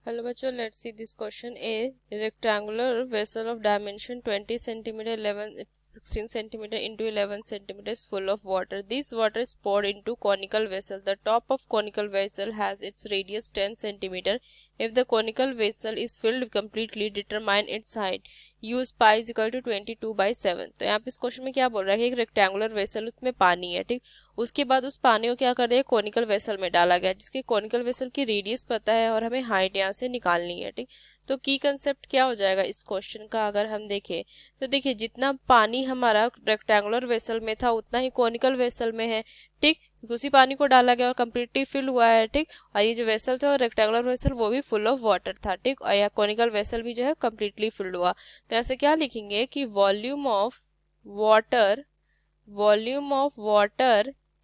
Hello बच्चों, let's see this question. A rectangular vessel of dimension 20 centimeter 16 centimeter into 11 centimeter is full of water. This water is poured into conical vessel. The top of conical vessel has its radius 10 centimeter. If the conical vessel is filled completely, determine its height. Use pi is equal to 22/7। तो यहाँ पे इस question में क्या बोल रहा है कि एक रेक्टेंगुलर वेसल, उसमें पानी है, ठीक। उसके बाद उस पानी को क्या कर दिया, कॉनिकल वेसल में डाला गया, जिसके कॉनिकल वेसल की रेडियस पता है और हमें हाइट यहाँ से निकालनी है, ठीक। तो की कंसेप्ट क्या हो जाएगा इस क्वेश्चन का, अगर हम देखें तो देखिए जितना पानी हमारा रेक्टेंगुलर वेसल में था उतना ही कॉनिकल वेसल में है, ठीक। उसी पानी को डाला गया और कम्प्लीटली फिल हुआ है, ठीक। और ये जो वेसल था रेक्टेंगुलर वेसल वो भी फुल ऑफ वाटर था, ठीक। और यह कॉनिकल वेसल भी जो है कम्प्लीटली फिल्ड हुआ। तो ऐसे क्या लिखेंगे कि volume of water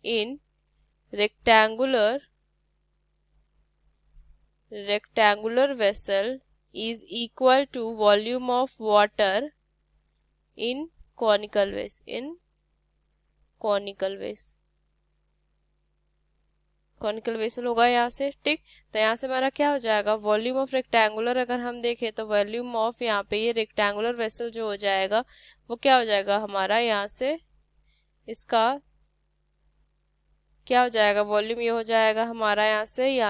in rectangular vessel is equal to volume of water in conical vessel होगा यहाँ से, ठीक। तो यहाँ से हमारा क्या हो जाएगा, वॉल्यूम ऑफ रेक्टेंगुलर, अगर हम देखें तो वॉल्यूम ऑफ यहाँ पे ये रेक्टेंगुलर वेसल जो हो जाएगा वो क्या हो जाएगा हमारा, यहाँ से इसका क्या हो जाएगा, वॉल्यूम ये हो जाएगा हमारा यहाँ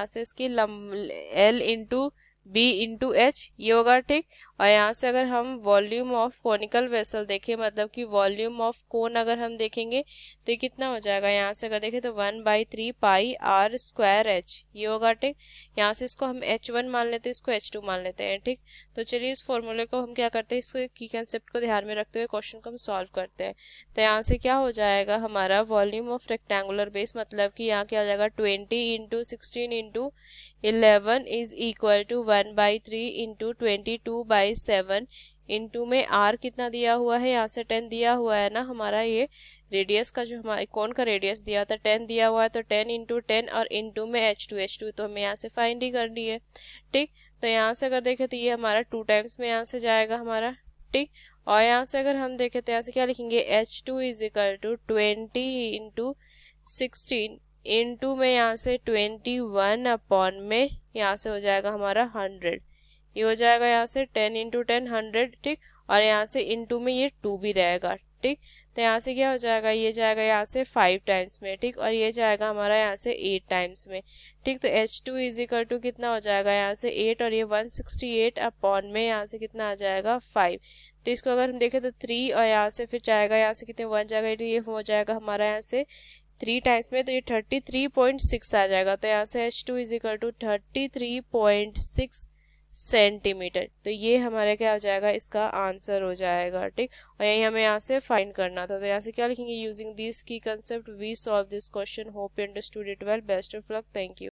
से इसकी L into b into h ये होगा, ठीक। और यहाँ से अगर हम वॉल्यूम ऑफ कॉनिकल वेसल देखें, मतलब कि वॉल्यूम ऑफ कोन अगर हम देखेंगे तो ये कितना हो जाएगा, यहाँ से अगर देखें तो 1/3 पाई आर स्क्वायर एच ये होगा, ठीक। यहाँ से इसको हम H1 मान लेते हैं, इसको H2 मान लेते हैं, ठीक। तो चलिए इस फॉर्मूले को हम क्या करते हैं, इसको की कंसेप्ट को ध्यान में रखते हुए क्वेश्चन को हम सॉल्व करते हैं। तो यहाँ से क्या हो जाएगा हमारा वॉल्यूम ऑफ रेक्टेंगुलर बेस, मतलब कि यहाँ क्या हो जाएगा 20 into 16 into 11 is equal to 1/3 into 22/7 into में आर कितना दिया हुआ है, यहाँ से 10 दिया हुआ है ना, हमारा ये रेडियस का जो हमारे कौन का रेडियस दिया था 10 दिया हुआ है, तो 10 इंटू 10 और इंटू में H2 तो हमें यहाँ से फाइंड ही करनी है, ठीक। तो यहाँ से अगर देखें तो ये हमारा 2 टाइम्स में यहाँ से जाएगा हमारा, ठीक। और यहाँ से अगर हम देखें तो यहाँ से क्या लिखेंगे, H2 is equal to 20 into 16 into में यहाँ से 21 अपॉन में यहाँ से हो जाएगा हमारा 100, ये हो जाएगा यहाँ से 10 इंटू 10 100, ठीक। और यहाँ से इंटू में ये 2 भी रहेगा, ठीक। तो यहाँ से क्या हो जाएगा, ये जाएगा यहाँ से 5 टाइम्स में, ठीक। और ये जाएगा हमारा यहाँ से 8 टाइम्स में, ठीक। तो H2 इज इक्वल टू कितना हो जाएगा यहाँ से 8 और ये 168 अपॉन में यहाँ से कितना आ जाएगा 5। तो इसको अगर हम देखें तो 3 और यहाँ से फिर जाएगा यहाँ से कितने 1 जाएगा, ये हो जाएगा हमारा यहाँ से 3 टाइम्स में, तो ये 33.6 आ जाएगा। तो यहाँ से H2 is equal to 33.6 centimetre. तो ये हमारा क्या हो जाएगा, इसका आंसर हो जाएगा, ठीक। और यही हमें यहाँ से फाइंड करना था। तो यहाँ से क्या लिखेंगे, using this key concept we solve this question. Hope you understood it well. Best of luck. Thank you.